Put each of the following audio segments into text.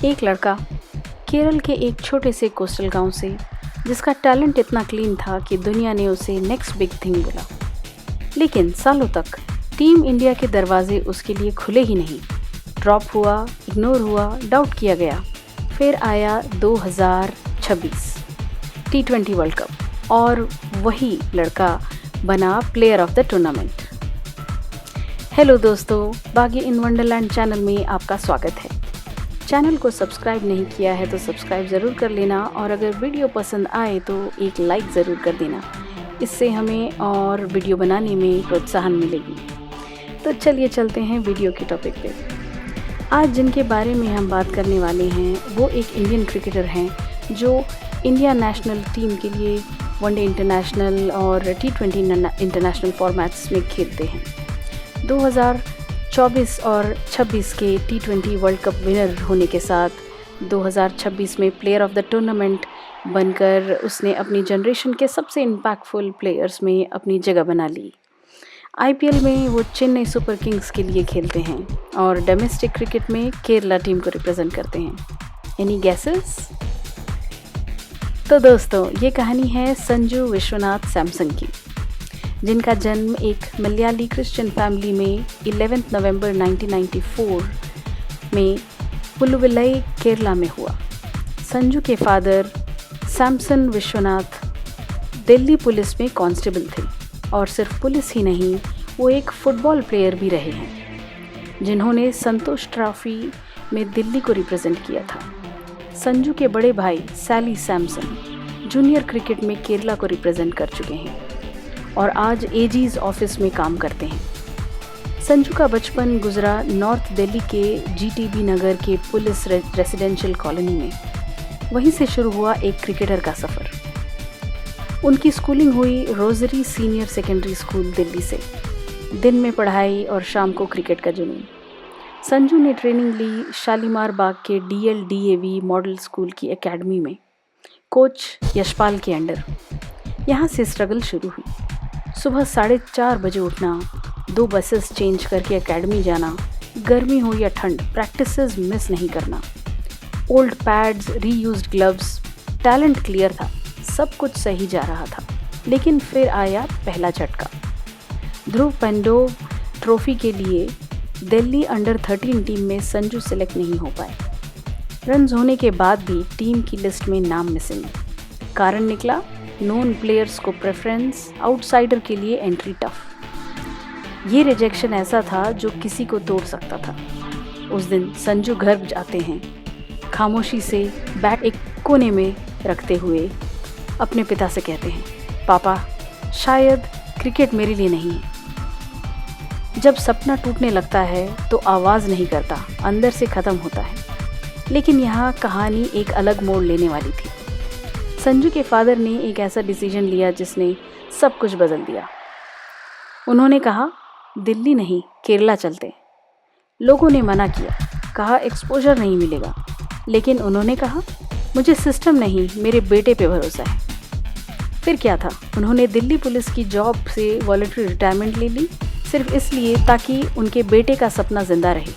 एक लड़का केरल के एक छोटे से कोस्टल गांव से, जिसका टैलेंट इतना क्लीन था कि दुनिया ने उसे नेक्स्ट बिग थिंग बोला। लेकिन सालों तक टीम इंडिया के दरवाजे उसके लिए खुले ही नहीं। ड्रॉप हुआ, इग्नोर हुआ, डाउट किया गया। फिर आया 2026 T20 वर्ल्ड कप और वही लड़का बना player of the tournament. Hello दोस्तों, बागी इन वंडरलैंड चैनल में आपका स्वागत है। चैनल को सब्सक्राइब नहीं किया है तो सब्सक्राइब ज़रूर कर लेना और अगर वीडियो पसंद आए तो एक लाइक ज़रूर कर देना। इससे हमें और वीडियो बनाने में प्रोत्साहन मिलेगी। तो चलिए चलते हैं वीडियो के टॉपिक पे। आज जिनके बारे में हम बात करने वाले हैं वो एक इंडियन क्रिकेटर हैं जो इंडिया नेशनल टीम के लिए वनडे इंटरनेशनल और T20 इंटरनेशनल फॉर्मेट्स में खेलते हैं। 2024 और 26 के T20 वर्ल्ड कप विनर होने के साथ 2026 में प्लेयर ऑफ द टूर्नामेंट बनकर उसने अपनी जनरेशन के सबसे इम्पैक्टफुल प्लेयर्स में अपनी जगह बना ली। IPL में वो चेन्नई सुपर किंग्स के लिए खेलते हैं और डोमेस्टिक क्रिकेट में केरला टीम को रिप्रेजेंट करते हैं। Any guesses? तो दोस्तों, ये कहानी है संजू विश्वनाथ सैमसन की, जिनका जन्म एक मलयाली क्रिश्चियन फैमिली में 11 नवंबर 1994 में पुलुविलाई, केरला में हुआ। संजू के फादर सैमसन विश्वनाथ दिल्ली पुलिस में कांस्टेबल थे और सिर्फ पुलिस ही नहीं, वो एक फुटबॉल प्लेयर भी रहे हैं, जिन्होंने संतोष ट्रॉफी में दिल्ली को रिप्रेजेंट किया था। संजू के बड़े भाई सैली सैमसन जूनियर क्रिकेट में केरला को रिप्रेजेंट कर चुके हैं और आज एजीज ऑफिस में काम करते हैं। संजू का बचपन गुजरा नॉर्थ दिल्ली के GTB नगर के पुलिस रेसिडेंशियल कॉलोनी में। वहीं से शुरू हुआ एक क्रिकेटर का सफ़र। उनकी स्कूलिंग हुई rosary senior secondary school Delhi से। दिन में पढ़ाई और शाम को क्रिकेट का जुनून। संजू ने ट्रेनिंग ली शालीमार बाग के DLDAV मॉडल स्कूल की एकेडमी में, कोच यशपाल के अंडर। यहाँ से स्ट्रगल शुरू हुई। सुबह 4:30 बजे उठना, 2 बसेस चेंज करके एकेडमी जाना, गर्मी हो या ठंड, प्रैक्टिसेस मिस नहीं करना। Old pads, reused gloves, talent clear था, सब कुछ सही जा रहा था। लेकिन फिर आया पहला झटका। ध्रुव पेंडो ट्रॉफी के लिए दिल्ली अंडर 13 टीम में संजू सिलेक्ट नहीं हो पाए। रन्स होने के बाद भी टीम की लिस्ट में नाम मिसिंग। कारण निकला नॉन प्लेयर्स को प्रेफरेंस, आउटसाइडर के लिए एंट्री टफ। ये रिजेक्शन ऐसा था जो किसी को तोड़ सकता था। उस दिन संजू घर जाते हैं, खामोशी से बैट एक कोने में रखते हुए अपने पिता से कहते हैं, पापा, शायद क्रिकेट मेरे लिए नहीं है। जब सपना टूटने लगता है तो आवाज़ नहीं करता, अंदर से ख़त्म होता है। लेकिन यहाँ कहानी एक अलग मोड़ लेने वाली थी। संजू के फादर ने एक ऐसा डिसीजन लिया जिसने सब कुछ बदल दिया। उन्होंने कहा, दिल्ली नहीं, केरला चलते। लोगों ने मना किया, कहा एक्सपोजर नहीं मिलेगा। लेकिन उन्होंने कहा, मुझे सिस्टम नहीं, मेरे बेटे पे भरोसा है। फिर क्या था, उन्होंने दिल्ली पुलिस की जॉब से वॉलंटरी रिटायरमेंट ले ली, सिर्फ इसलिए ताकि उनके बेटे का सपना जिंदा रहे।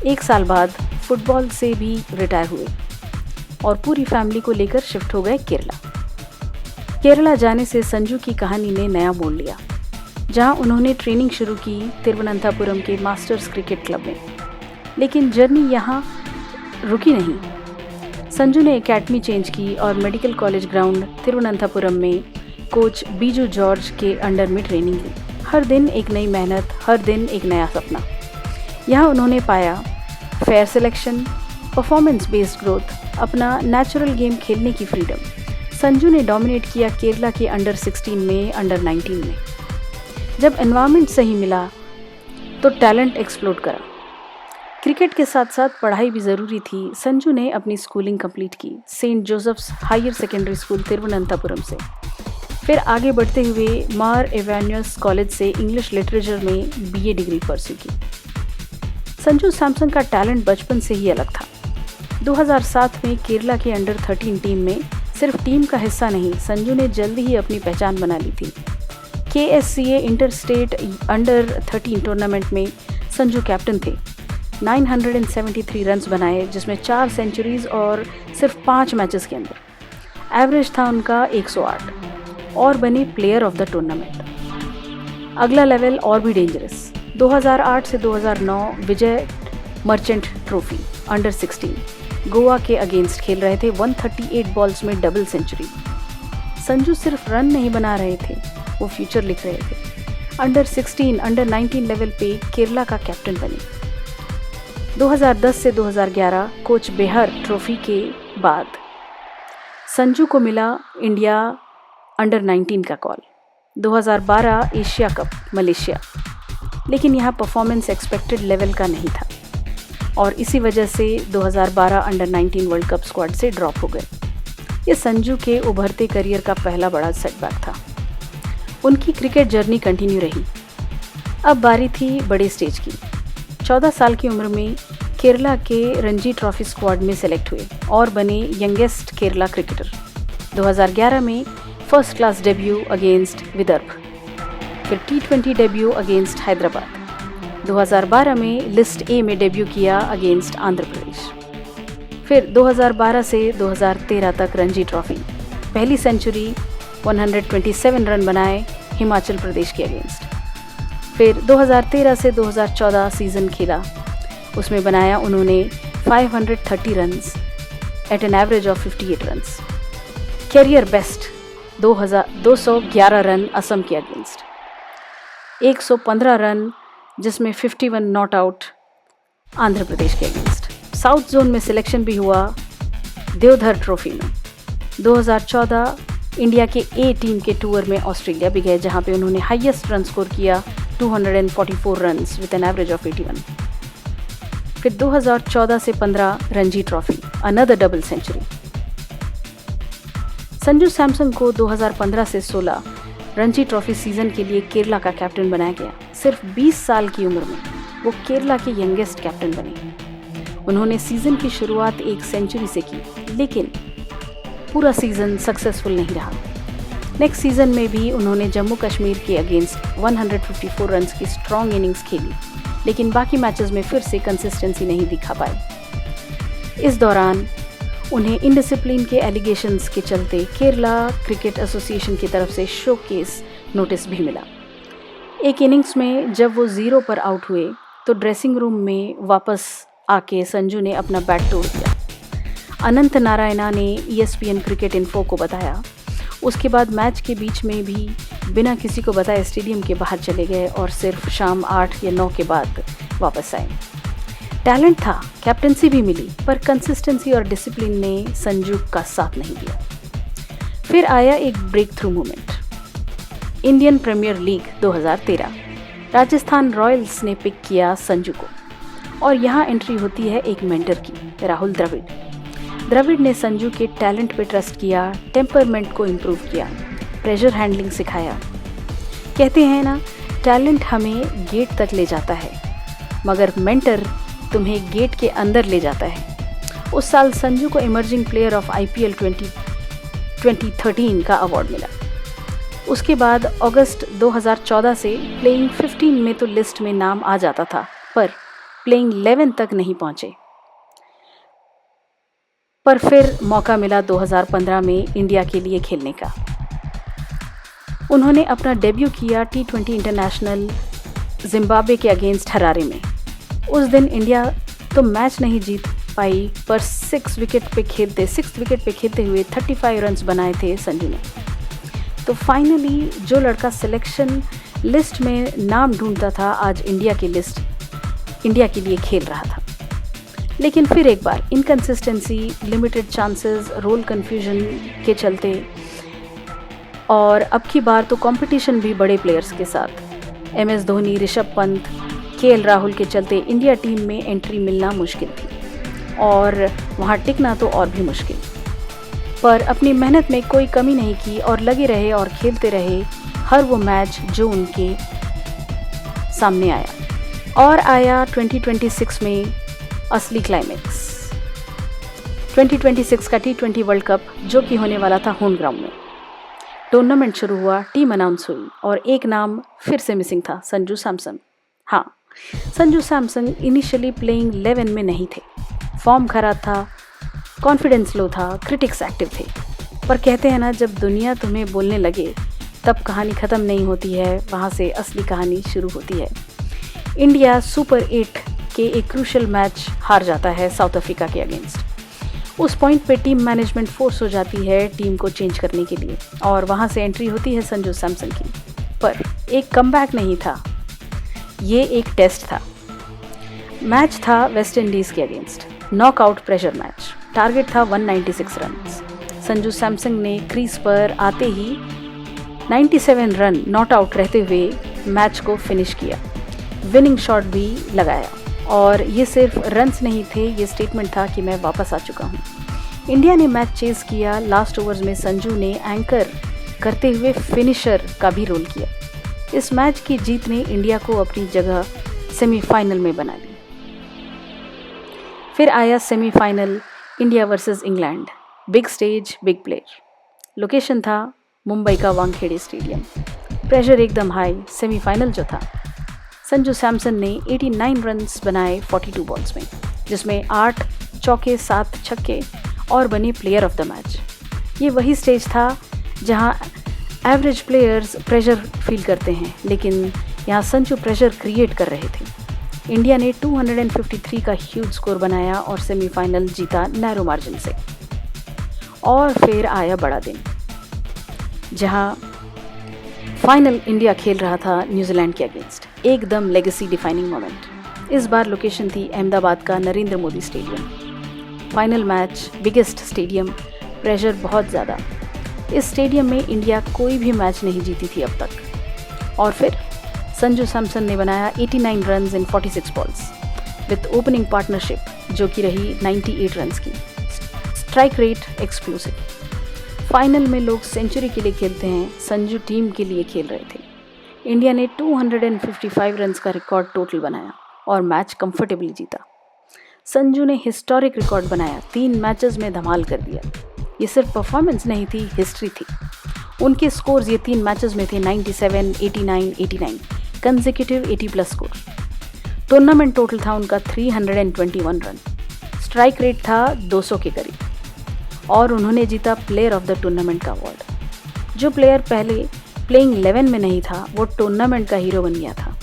1 साल बाद फुटबॉल से भी रिटायर हुए और पूरी फैमिली को लेकर शिफ्ट हो गए केरला। केरला जाने से संजू की कहानी ने नया मोड़ लिया, जहां उन्होंने ट्रेनिंग शुरू की तिरुवनंतपुरम के मास्टर्स क्रिकेट क्लब में। लेकिन जर्नी यहां रुकी नहीं। संजू ने एकेडमी चेंज की और मेडिकल कॉलेज ग्राउंड तिरुवनंतपुरम में कोच बीजू जॉर्ज के अंडर में ट्रेनिंग ली। हर दिन एक नई मेहनत, हर दिन एक नया सपना। यहाँ उन्होंने पाया fair selection, performance based growth, अपना नेचुरल गेम खेलने की फ्रीडम। संजू ने डोमिनेट किया केरला के अंडर 16 में, अंडर 19 में। जब एनवायरनमेंट सही मिला तो टैलेंट एक्सप्लोड करा। क्रिकेट के साथ साथ पढ़ाई भी ज़रूरी थी। संजू ने अपनी स्कूलिंग कंप्लीट की saint Joseph's higher secondary school Thiruvananthapuram से। फिर आगे बढ़ते हुए मार एवेन्यूस कॉलेज से इंग्लिश लिटरेचर में BA डिग्री परस्यू की। संजू सैमसन का टैलेंट बचपन से ही अलग था। 2007 में केरला के अंडर 13 टीम में सिर्फ टीम का हिस्सा नहीं, संजू ने जल्दी ही अपनी पहचान बना ली थी। KSCA inter state under 13 tournament में संजू कैप्टन थे। 973 रन्स बनाए, जिसमें 4 सेंचुरीज और सिर्फ 5 मैचेस के अंदर। एवरेज था उनका 108 और बने प्लेयर ऑफ द टूर्नामेंट। अगला लेवल और भी डेंजरस। 2008 से 2009 विजय मर्चेंट ट्रॉफी अंडर 16 गोवा के अगेंस्ट खेल रहे थे। 138 बॉल्स में डबल सेंचुरी। संजू सिर्फ रन नहीं बना रहे थे, वो फ्यूचर लिख रहे थे। अंडर 16, अंडर 19 लेवल पे केरला का कैप्टन बने। 2010 से 2011 कोच बेहर ट्रॉफी के बाद संजू को मिला इंडिया अंडर 19 का कॉल। 2012 एशिया कप मलेशिया, लेकिन यहाँ परफॉर्मेंस एक्सपेक्टेड लेवल का नहीं था और इसी वजह से 2012 अंडर 19 वर्ल्ड कप स्क्वाड से ड्रॉप हो गए। ये संजू के उभरते करियर का पहला बड़ा सेटबैक था। उनकी क्रिकेट जर्नी कंटिन्यू रही। अब बारी थी बड़े स्टेज की। 14 साल की उम्र में केरला के रणजी ट्रॉफी स्क्वाड में सेलेक्ट हुए और बने यंगेस्ट केरला क्रिकेटर। 2011 में first class debut against Vidarbha, फिर T20 डेब्यू अगेंस्ट हैदराबाद। 2012 में लिस्ट ए में डेब्यू किया अगेंस्ट आंध्र प्रदेश। फिर 2012 से 2013 तक रणजी ट्रॉफी, पहली सेंचुरी 127 रन बनाए हिमाचल प्रदेश के अगेंस्ट। फिर 2013 से 2014 सीज़न खेला, उसमें बनाया उन्होंने 530 runs at an average of 58 runs. Career best 211 run Assam के अगेंस्ट, 115 रन जिसमें 51 नॉट आउट आंध्र प्रदेश के अगेंस्ट। साउथ जोन में सिलेक्शन भी हुआ देवधर ट्रॉफी में। 2014 इंडिया के ए टीम के टूर में ऑस्ट्रेलिया भी गए, जहां पे उन्होंने हाईएस्ट रन स्कोर किया 244 runs with an average of 81। फिर 2014 से 15 Ranji trophy, another double century. Sanju Samson को 2015 से 16 रणजी ट्रॉफी सीजन के लिए केरला का कैप्टन बनाया गया। सिर्फ 20 साल की उम्र में वो केरला के यंगेस्ट कैप्टन बने। उन्होंने सीजन की शुरुआत एक सेंचुरी से की, लेकिन पूरा सीजन सक्सेसफुल नहीं रहा। नेक्स्ट सीजन में भी उन्होंने जम्मू कश्मीर के अगेंस्ट 154 रन्स की स्ट्रॉन्ग इनिंग्स खेली, लेकिन बाकी मैचेस में फिर से कंसिस्टेंसी नहीं दिखा पाए। इस दौरान उन्हें इनडिसिप्लिन के एलिगेशंस के चलते केरला क्रिकेट एसोसिएशन की तरफ से शोकेस नोटिस भी मिला। एक इनिंग्स में जब वो 0 पर आउट हुए तो ड्रेसिंग रूम में वापस आके संजू ने अपना बैट तोड़ दिया। अनंत नारायणा ने ESPN क्रिकेट इन्फो को बताया। उसके बाद मैच के बीच में भी बिना किसी को बताए स्टेडियम के बाहर चले गए और सिर्फ शाम 8 या 9 के बाद वापस आए। टैलेंट था, कैप्टनसी भी मिली, पर कंसिस्टेंसी और डिसिप्लिन ने संजू का साथ नहीं दिया। फिर आया एक break through moment. Indian premier league 2013, Rajasthan royals ने पिक किया संजू को और यहाँ एंट्री होती है एक मेंटर की, राहुल द्रविड़। द्रविड़ ने संजू के टैलेंट पे ट्रस्ट किया, टेम्परमेंट को इम्प्रूव किया, प्रेशर हैंडलिंग सिखाया। कहते हैं ना, टैलेंट हमें गेट तक ले जाता है, मगर मेंटर तुम्हें गेट के अंदर ले जाता है। उस साल संजू को इमर्जिंग प्लेयर ऑफ IPL 2013 का अवार्ड मिला। उसके बाद अगस्त 2014 से प्लेइंग 15 में तो लिस्ट में नाम आ जाता था, पर प्लेइंग 11 तक नहीं पहुंचे। पर फिर मौका मिला 2015 में इंडिया के लिए खेलने का। उन्होंने अपना डेब्यू किया T20 इंटरनेशनल जिम्बाब्वे के अगेंस्ट हरारे में। उस दिन इंडिया तो मैच नहीं जीत पाई, पर 6 विकेट पे खेलते हुए 35 रन्स बनाए थे संजू ने। तो फाइनली जो लड़का सिलेक्शन लिस्ट में नाम ढूंढता था, आज इंडिया के लिए खेल रहा था। लेकिन फिर एक बार inconsistency, limited chances, role confusion के चलते, और अब की बार तो कंपटीशन भी बड़े प्लेयर्स के साथ, MS धोनी, ऋषभ पंत, KL राहुल के चलते इंडिया टीम में एंट्री मिलना मुश्किल थी और वहाँ टिकना तो और भी मुश्किल। पर अपनी मेहनत में कोई कमी नहीं की और लगे रहे और खेलते रहे हर वो मैच जो उनके सामने आया। और आया 2026 में असली क्लाइमेक्स, 2026 का T20 वर्ल्ड कप, जो कि होने वाला था होम ग्राउंड में। टूर्नामेंट शुरू हुआ, टीम अनाउंस हुई और एक नाम फिर से मिसिंग था, संजू सैमसन। हाँ, संजू सैमसन इनिशियली प्लेइंग 11 में नहीं थे। फॉर्म खराब था, कॉन्फिडेंस लो था, क्रिटिक्स एक्टिव थे। पर कहते हैं ना, जब दुनिया तुम्हें बोलने लगे तब कहानी ख़त्म नहीं होती है, वहाँ से असली कहानी शुरू होती है। इंडिया सुपर 8 के एक क्रूशल मैच हार जाता है साउथ अफ्रीका के अगेंस्ट। उस पॉइंट पे टीम मैनेजमेंट फोर्स हो जाती है टीम को चेंज करने के लिए, और वहाँ से एंट्री होती है संजू सैमसन की। पर एक कमबैक नहीं था, ये एक टेस्ट था। मैच था वेस्ट इंडीज़ के against, knockout pressure match. Target था 196 रन। संजू सैमसन ने क्रीज पर आते ही 97 रन नॉट आउट रहते हुए मैच को फिनिश किया। विनिंग शॉट भी लगाया, और ये सिर्फ रन्स नहीं थे, ये स्टेटमेंट था कि मैं वापस आ चुका हूँ। इंडिया ने मैच चेज किया। लास्ट ओवर्स में संजू ने एंकर करते हुए फिनिशर का भी रोल किया। इस मैच की जीत ने इंडिया को अपनी जगह सेमीफाइनल में बना ली। फिर आया semifinal, India versus England. Big stage, big player. Location था मुंबई का वानखेड़े स्टेडियम। प्रेशर एकदम हाई। सेमीफाइनल जो था, संजू सैमसन ने 89 रन्स बनाए 42 बॉल्स में, जिसमें 8 चौके 7 छक्के, और बने प्लेयर ऑफ द मैच। ये वही स्टेज था जहां एवरेज प्लेयर्स प्रेशर फील करते हैं, लेकिन यहाँ संजू प्रेशर क्रिएट कर रहे थे। इंडिया ने 253 का ह्यूज स्कोर बनाया और सेमीफाइनल जीता नैरो मार्जिन से। और फिर आया बड़ा दिन, जहां फाइनल इंडिया खेल रहा था न्यूजीलैंड के अगेंस्ट। एकदम लेगेसी डिफाइनिंग मोमेंट। इस बार लोकेशन थी अहमदाबाद का Narendra Modi stadium. Final match, biggest stadium, pressure बहुत ज़्यादा। इस स्टेडियम में इंडिया कोई भी मैच नहीं जीती थी अब तक। और फिर संजू सैमसन ने बनाया 89 runs in 46 balls with opening partnership जो कि रही 98 रन्स की। Strike rate explosive. फाइनल में लोग सेंचुरी के लिए खेलते हैं, संजू टीम के लिए खेल रहे थे। इंडिया ने 255 रन्स का रिकॉर्ड टोटल बनाया और मैच कंफर्टेबली जीता। संजू ने हिस्टोरिक रिकॉर्ड बनाया, 3 मैचेस में धमाल कर दिया। ये सिर्फ परफॉर्मेंस नहीं थी, हिस्ट्री थी। उनके स्कोर्स ये 3 मैचेस में थे 97, 89, 89, कंसेक्यूटिव 80+ स्कोर। टूर्नामेंट टोटल था उनका 321 रन। स्ट्राइक रेट था 200 के करीब, और उन्होंने जीता प्लेयर ऑफ द टूर्नामेंट का अवार्ड। जो प्लेयर पहले प्लेइंग 11 में नहीं था, वो टूर्नामेंट का हीरो बन गया था।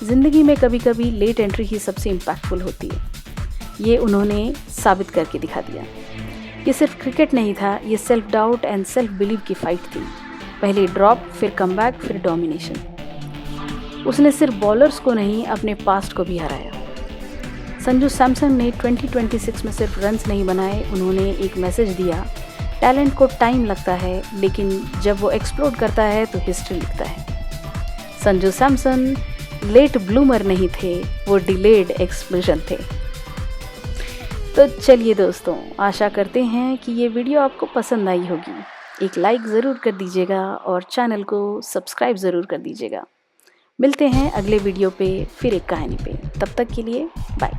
ज़िंदगी में कभी कभी लेट एंट्री ही सबसे इम्पैक्टफुल होती है। ये उन्होंने साबित करके दिखा दिया। ये सिर्फ क्रिकेट नहीं था, ये self doubt and self believe की फाइट थी। पहले ड्रॉप, फिर कमबैक, फिर डोमिनेशन। उसने सिर्फ बॉलर्स को नहीं, अपने पास्ट को भी हराया। संजू सैमसन ने 2026 में सिर्फ रन्स नहीं बनाए, उन्होंने एक मैसेज दिया। टैलेंट को टाइम लगता है, लेकिन जब वो एक्सप्लोड करता है तो हिस्ट्री लिखता है। संजू सैमसन लेट ब्लूमर नहीं थे, वो डिलेड एक्सप्लोजन थे। तो चलिए दोस्तों, आशा करते हैं कि ये वीडियो आपको पसंद आई होगी। एक लाइक ज़रूर कर दीजिएगा और चैनल को सब्सक्राइब ज़रूर कर दीजिएगा। मिलते हैं अगले वीडियो पे फिर एक कहानी पे। तब तक के लिए बाय।